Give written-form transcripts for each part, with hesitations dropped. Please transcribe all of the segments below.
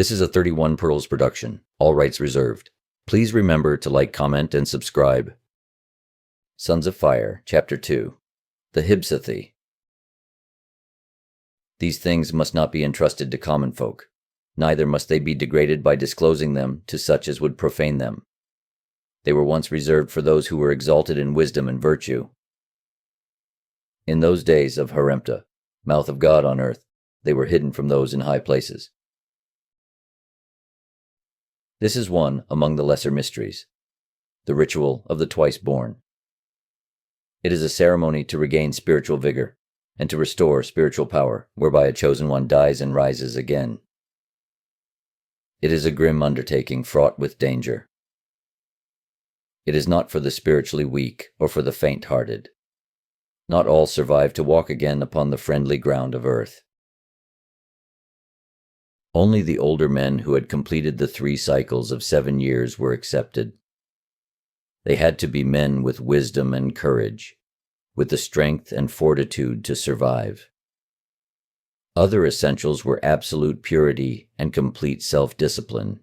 This is a 31 Pearls production, all rights reserved. Please remember to like, comment, and subscribe. Sons of Fire, Chapter 2. The Hibsathy. These things must not be entrusted to common folk, neither must they be degraded by disclosing them to such as would profane them. They were once reserved for those who were exalted in wisdom and virtue. In those days of Harempta, mouth of God on earth, they were hidden from those in high places. This is one among the lesser mysteries, the ritual of the twice-born. It is a ceremony to regain spiritual vigor and to restore spiritual power, whereby a chosen one dies and rises again. It is a grim undertaking fraught with danger. It is not for the spiritually weak or for the faint-hearted. Not all survive to walk again upon the friendly ground of earth. Only the older men who had completed the 3 cycles of 7 years were accepted. They had to be men with wisdom and courage, with the strength and fortitude to survive. Other essentials were absolute purity and complete self-discipline.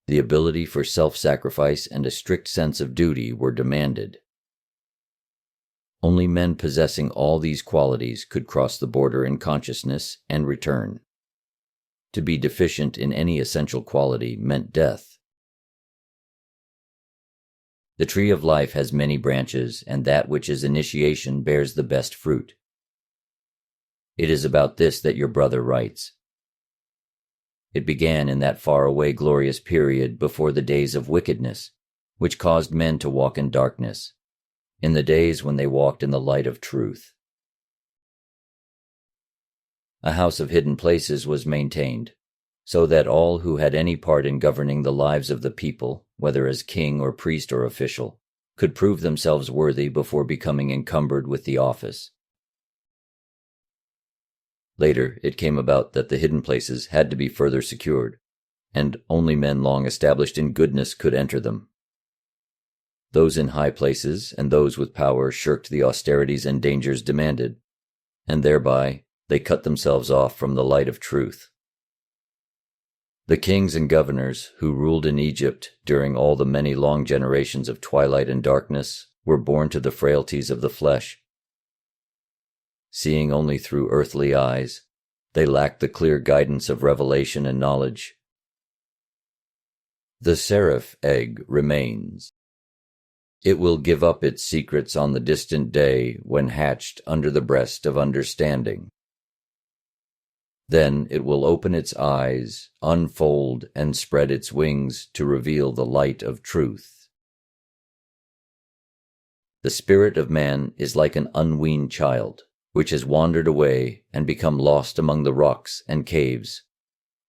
The ability for self-sacrifice and a strict sense of duty were demanded. Only men possessing all these qualities could cross the border in consciousness and return. To be deficient in any essential quality meant death. The tree of life has many branches, and that which is initiation bears the best fruit. It is about this that your brother writes. It began in that far-away glorious period before the days of wickedness, which caused men to walk in darkness, in the days when they walked in the light of truth. A house of hidden places was maintained, so that all who had any part in governing the lives of the people, whether as king or priest or official, could prove themselves worthy before becoming encumbered with the office. Later, it came about that the hidden places had to be further secured, and only men long established in goodness could enter them. Those in high places and those with power shirked the austerities and dangers demanded, and thereby they cut themselves off from the light of truth. The kings and governors who ruled in Egypt during all the many long generations of twilight and darkness were born to the frailties of the flesh. Seeing only through earthly eyes, they lacked the clear guidance of revelation and knowledge. The seraph egg remains. It will give up its secrets on the distant day when hatched under the breast of understanding. Then it will open its eyes, unfold, and spread its wings to reveal the light of truth. The spirit of man is like an unweaned child, which has wandered away and become lost among the rocks and caves.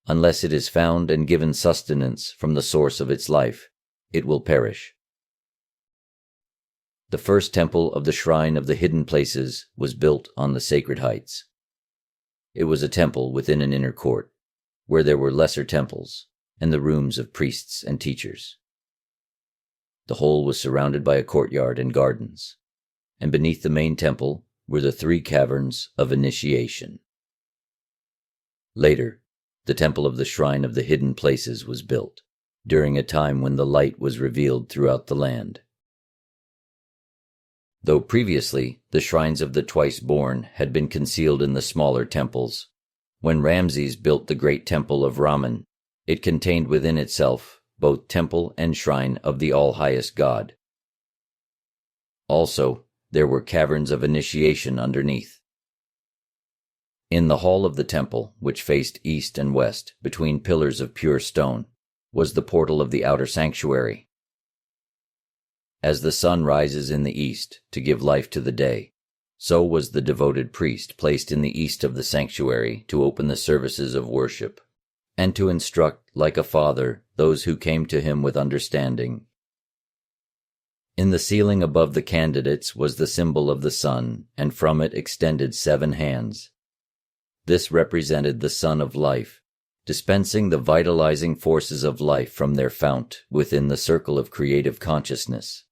Unless it is found and given sustenance from the source of its life, it will perish. The first temple of the Shrine of the Hidden Places was built on the sacred heights. It was a temple within an inner court, where there were lesser temples and the rooms of priests and teachers. The whole was surrounded by a courtyard and gardens, and beneath the main temple were the 3 caverns of initiation. Later, the temple of the Shrine of the Hidden Places was built, during a time when the light was revealed throughout the land. Though previously the shrines of the twice-born had been concealed in the smaller temples, when Ramses built the great temple of Ramen, it contained within itself both temple and shrine of the all-highest God. Also, there were caverns of initiation underneath. In the hall of the temple, which faced east and west between pillars of pure stone, was the portal of the outer sanctuary. As the sun rises in the east to give life to the day, so was the devoted priest placed in the east of the sanctuary to open the services of worship, and to instruct, like a father, those who came to him with understanding. In the ceiling above the candidates was the symbol of the sun, and from it extended 7 hands. This represented the sun of life, dispensing the vitalizing forces of life from their fount within the circle of creative consciousness.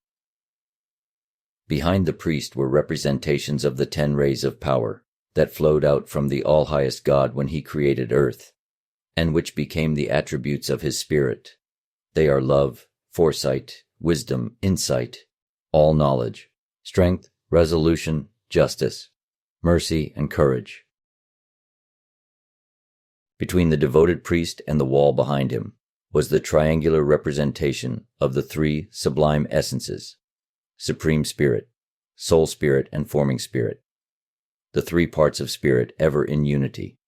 Behind the priest were representations of the 10 rays of power that flowed out from the all-highest God when he created earth, and which became the attributes of his spirit. They are love, foresight, wisdom, insight, all knowledge, strength, resolution, justice, mercy, and courage. Between the devoted priest and the wall behind him was the triangular representation of the three sublime essences: Supreme Spirit, Soul Spirit, and Forming Spirit, the three parts of Spirit ever in unity.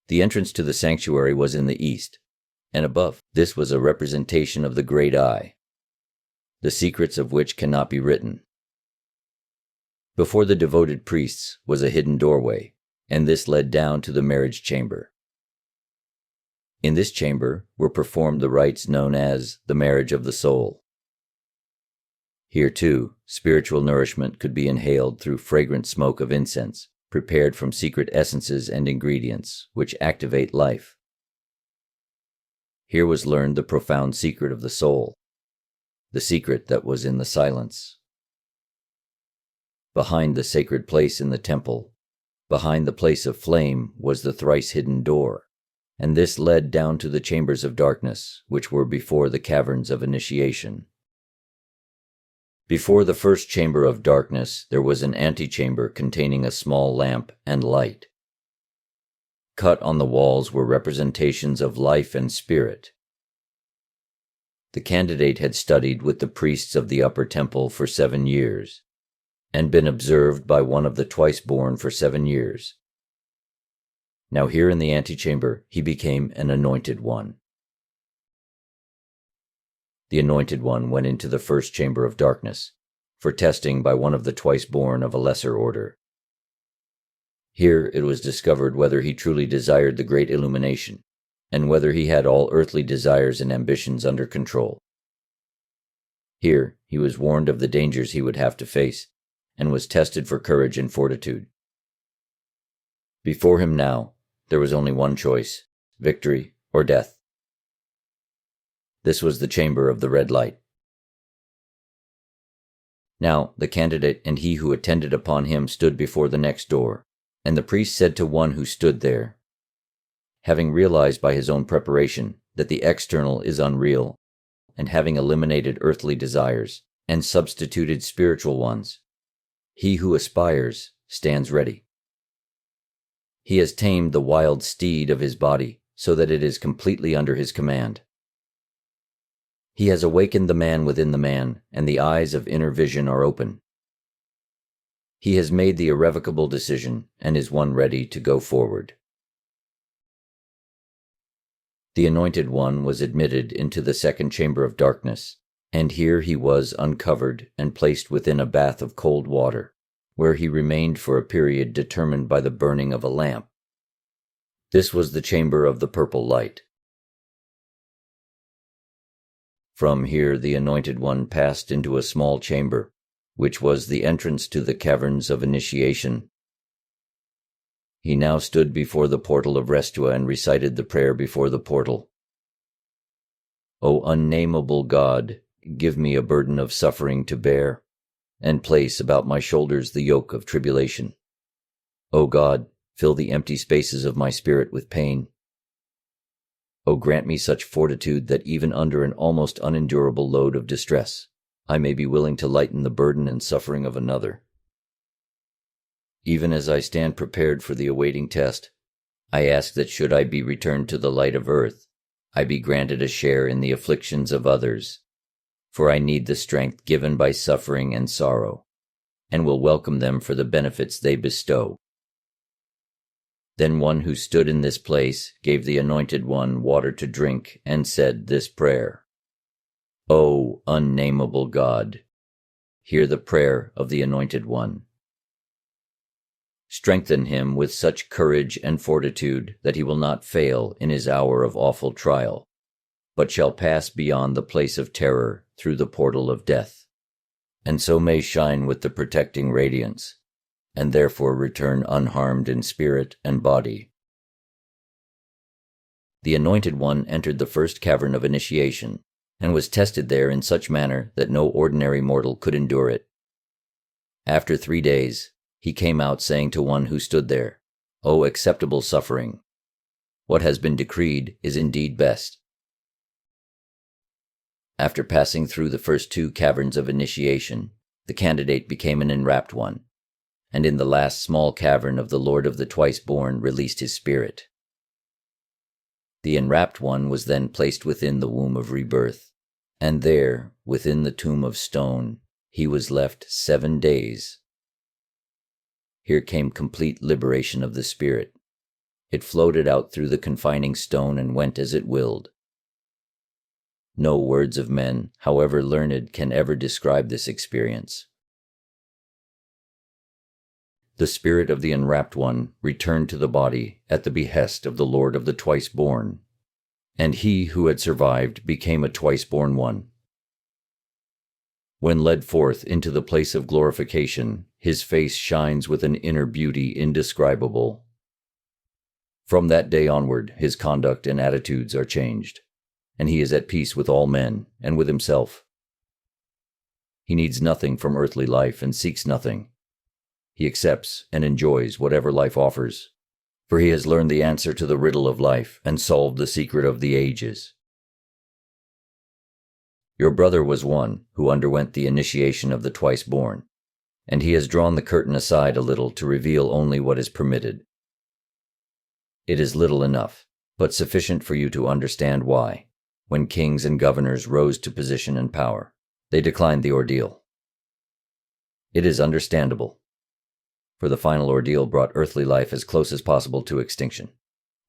The entrance to the sanctuary was in the east, and above this was a representation of the great eye, the secrets of which cannot be written. Before the devoted priests was a hidden doorway, and this led down to the marriage chamber. In this chamber were performed the rites known as the marriage of the soul. Here, too, spiritual nourishment could be inhaled through fragrant smoke of incense, prepared from secret essences and ingredients which activate life. Here was learned the profound secret of the soul, the secret that was in the silence. Behind the sacred place in the temple, behind the place of flame, was the thrice hidden door, and this led down to the chambers of darkness, which were before the caverns of initiation. Before the first chamber of darkness there was an antechamber containing a small lamp and light. Cut on the walls were representations of life and spirit. The candidate had studied with the priests of the upper temple for 7 years, and been observed by one of the twice-born for 7 years. Now here in the antechamber he became an anointed one. The anointed one went into the first chamber of darkness, for testing by one of the twice-born of a lesser order. Here it was discovered whether he truly desired the great illumination, and whether he had all earthly desires and ambitions under control. Here he was warned of the dangers he would have to face, and was tested for courage and fortitude. Before him now there was only one choice: victory or death. This was the chamber of the red light. Now the candidate and he who attended upon him stood before the next door, and the priest said to one who stood there, having realized by his own preparation that the external is unreal, and having eliminated earthly desires and substituted spiritual ones, he who aspires stands ready. He has tamed the wild steed of his body so that it is completely under his command. He has awakened the man within the man, and the eyes of inner vision are open. He has made the irrevocable decision and is one ready to go forward. The anointed one was admitted into the second chamber of darkness, and here he was uncovered and placed within a bath of cold water, where he remained for a period determined by the burning of a lamp. This was the chamber of the purple light. From here the anointed one passed into a small chamber, which was the entrance to the caverns of initiation. He now stood before the portal of Restua and recited the prayer before the portal. O unnameable God, give me a burden of suffering to bear, and place about my shoulders the yoke of tribulation. O God, fill the empty spaces of my spirit with pain. O grant me such fortitude that even under an almost unendurable load of distress, I may be willing to lighten the burden and suffering of another. Even as I stand prepared for the awaiting test, I ask that should I be returned to the light of earth, I be granted a share in the afflictions of others, for I need the strength given by suffering and sorrow, and will welcome them for the benefits they bestow. Then one who stood in this place gave the anointed one water to drink and said this prayer: O unnameable God, hear the prayer of the anointed one. Strengthen him with such courage and fortitude that he will not fail in his hour of awful trial, but shall pass beyond the place of terror through the portal of death, and so may shine with the protecting radiance, and therefore return unharmed in spirit and body. The anointed one entered the first cavern of initiation, and was tested there in such manner that no ordinary mortal could endure it. After 3 days, he came out saying to one who stood there, O acceptable suffering, What has been decreed is indeed best. After passing through the first 2 caverns of initiation, the candidate became an enwrapped one, and in the last small cavern of the Lord of the Twice-Born released his spirit. The enwrapped one was then placed within the womb of rebirth, and there, within the tomb of stone, he was left 7 days. Here came complete liberation of the spirit. It floated out through the confining stone and went as it willed. No words of men, however learned, can ever describe this experience. The spirit of the enwrapped one returned to the body at the behest of the Lord of the Twice-Born, and he who had survived became a twice-born one. When led forth into the place of glorification, his face shines with an inner beauty indescribable. From that day onward, his conduct and attitudes are changed, and he is at peace with all men and with himself. He needs nothing from earthly life and seeks nothing. He accepts and enjoys whatever life offers, for he has learned the answer to the riddle of life and solved the secret of the ages. Your brother was one who underwent the initiation of the Twice-Born, and he has drawn the curtain aside a little to reveal only what is permitted. It is little enough, but sufficient for you to understand why, when kings and governors rose to position and power, they declined the ordeal. It is understandable, for the final ordeal brought earthly life as close as possible to extinction,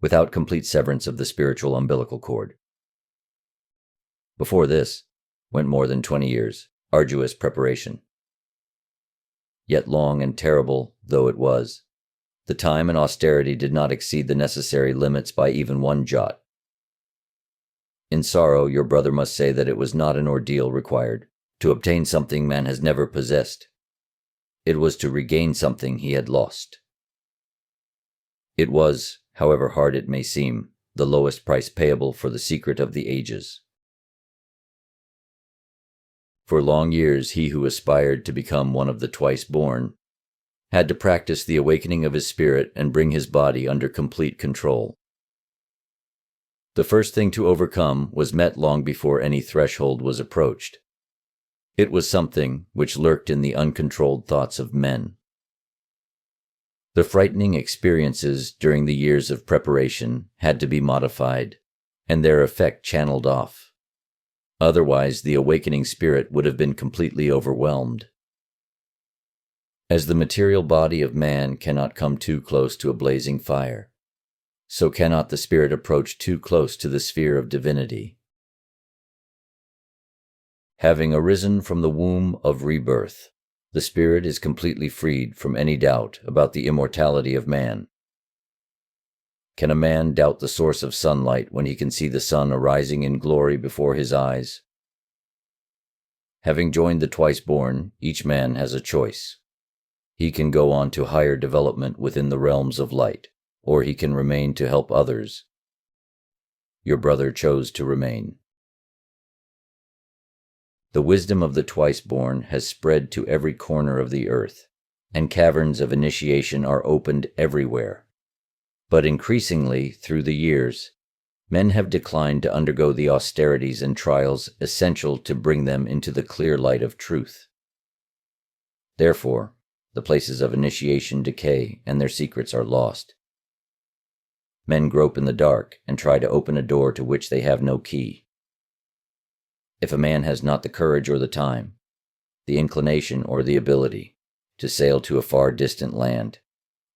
without complete severance of the spiritual umbilical cord. Before this went more than 20 years, arduous preparation. Yet long and terrible though it was, the time and austerity did not exceed the necessary limits by even 1 jot. In sorrow, your brother must say that it was not an ordeal required to obtain something man has never possessed. It was to regain something he had lost. It was, however hard it may seem, the lowest price payable for the secret of the ages. For long years, he who aspired to become one of the Twice-Born had to practice the awakening of his spirit and bring his body under complete control. The first thing to overcome was met long before any threshold was approached. It was something which lurked in the uncontrolled thoughts of men. The frightening experiences during the years of preparation had to be modified, and their effect channeled off. Otherwise, the awakening spirit would have been completely overwhelmed. As the material body of man cannot come too close to a blazing fire, so cannot the spirit approach too close to the sphere of divinity. Having arisen from the womb of rebirth, the spirit is completely freed from any doubt about the immortality of man. Can a man doubt the source of sunlight when he can see the sun arising in glory before his eyes? Having joined the Twice-Born, each man has a choice. He can go on to higher development within the realms of light, or he can remain to help others. Your brother chose to remain. The wisdom of the Twice-Born has spread to every corner of the earth, and caverns of initiation are opened everywhere. But increasingly, through the years, men have declined to undergo the austerities and trials essential to bring them into the clear light of truth. Therefore, the places of initiation decay and their secrets are lost. Men grope in the dark and try to open a door to which they have no key. If a man has not the courage or the time, the inclination or the ability, to sail to a far distant land,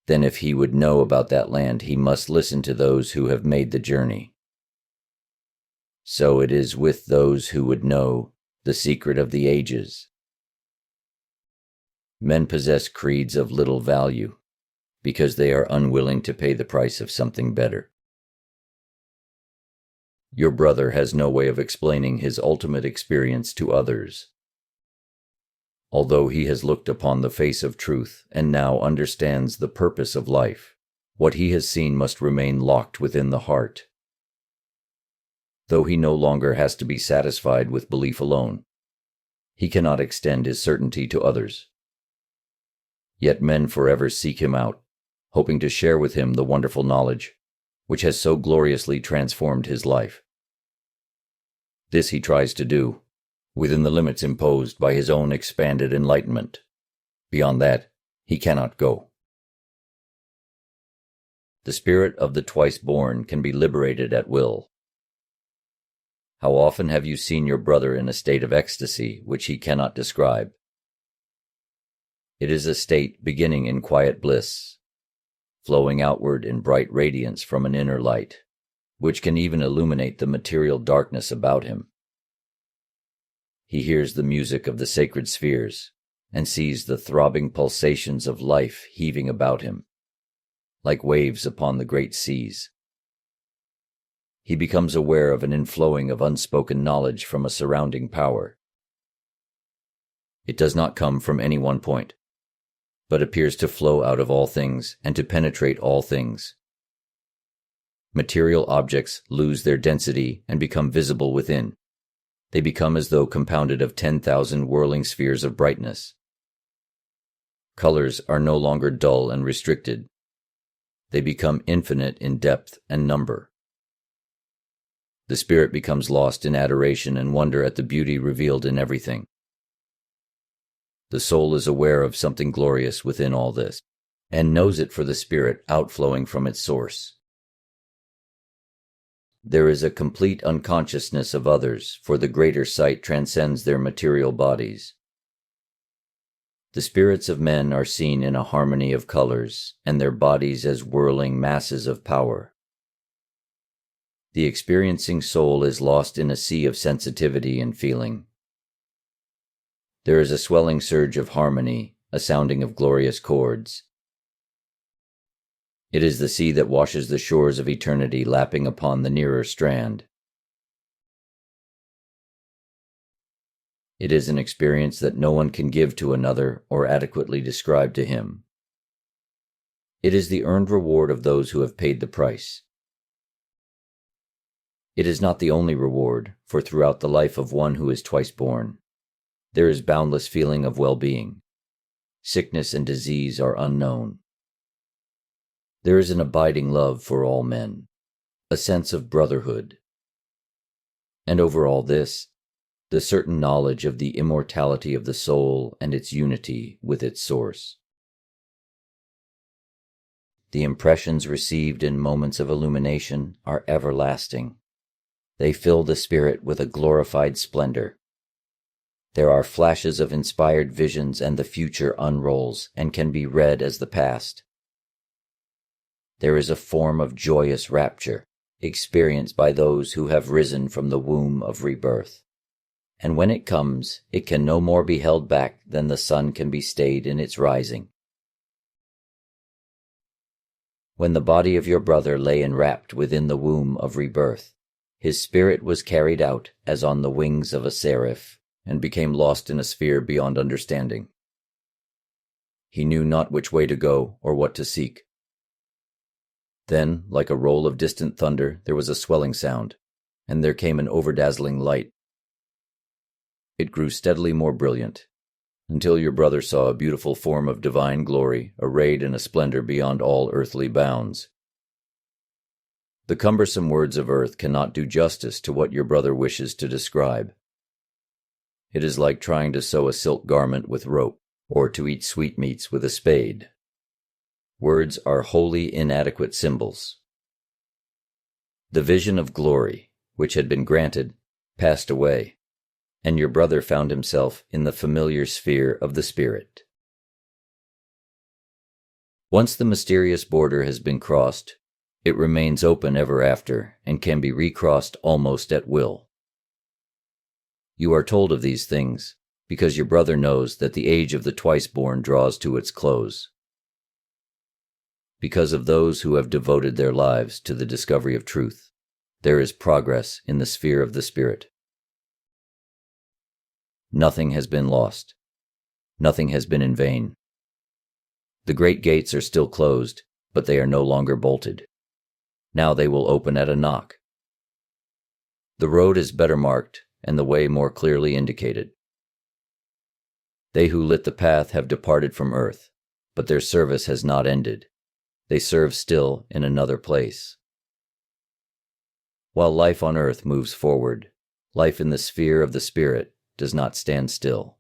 then if he would know about that land, he must listen to those who have made the journey. So it is with those who would know the secret of the ages. Men possess creeds of little value, because they are unwilling to pay the price of something better. Your brother has no way of explaining his ultimate experience to others. Although he has looked upon the face of truth and now understands the purpose of life, what he has seen must remain locked within the heart. Though he no longer has to be satisfied with belief alone, he cannot extend his certainty to others. Yet men forever seek him out, hoping to share with him the wonderful knowledge, which has so gloriously transformed his life. This he tries to do, within the limits imposed by his own expanded enlightenment. Beyond that, he cannot go. The spirit of the twice-born can be liberated at will. How often have you seen your brother in a state of ecstasy which he cannot describe? It is a state beginning in quiet bliss, flowing outward in bright radiance from an inner light, which can even illuminate the material darkness about him. He hears the music of the sacred spheres and sees the throbbing pulsations of life heaving about him, like waves upon the great seas. He becomes aware of an inflowing of unspoken knowledge from a surrounding power. It does not come from any one point, but appears to flow out of all things and to penetrate all things. Material objects lose their density and become visible within. They become as though compounded of 10,000 whirling spheres of brightness. Colors are no longer dull and restricted. They become infinite in depth and number. The spirit becomes lost in adoration and wonder at the beauty revealed in everything. The soul is aware of something glorious within all this, and knows it for the spirit outflowing from its source. There is a complete unconsciousness of others, for the greater sight transcends their material bodies. The spirits of men are seen in a harmony of colors, and their bodies as whirling masses of power. The experiencing soul is lost in a sea of sensitivity and feeling. There is a swelling surge of harmony, a sounding of glorious chords. It is the sea that washes the shores of eternity lapping upon the nearer strand. It is an experience that no one can give to another or adequately describe to him. It is the earned reward of those who have paid the price. It is not the only reward, for throughout the life of one who is twice born, there is boundless feeling of well-being. Sickness and disease are unknown. There is an abiding love for all men, a sense of brotherhood. And over all this, the certain knowledge of the immortality of the soul and its unity with its source. The impressions received in moments of illumination are everlasting. They fill the spirit with a glorified splendor. There are flashes of inspired visions, and the future unrolls and can be read as the past. There is a form of joyous rapture experienced by those who have risen from the womb of rebirth. And when it comes, it can no more be held back than the sun can be stayed in its rising. When the body of your brother lay enwrapped within the womb of rebirth, his spirit was carried out as on the wings of a seraph, and became lost in a sphere beyond understanding. He knew not which way to go or what to seek. Then, like a roll of distant thunder, there was a swelling sound, and there came an overdazzling light. It grew steadily more brilliant, until your brother saw a beautiful form of divine glory arrayed in a splendor beyond all earthly bounds. The cumbersome words of earth cannot do justice to what your brother wishes to describe. It is like trying to sew a silk garment with rope, or to eat sweetmeats with a spade. Words are wholly inadequate symbols. The vision of glory, which had been granted, passed away, and your brother found himself in the familiar sphere of the spirit. Once the mysterious border has been crossed, it remains open ever after and can be recrossed almost at will. You are told of these things because your brother knows that the age of the twice-born draws to its close. Because of those who have devoted their lives to the discovery of truth, there is progress in the sphere of the spirit. Nothing has been lost. Nothing has been in vain. The great gates are still closed, but they are no longer bolted. Now they will open at a knock. The road is better marked, and the way more clearly indicated. They who lit the path have departed from earth, but their service has not ended. They serve still in another place. While life on earth moves forward, life in the sphere of the spirit does not stand still.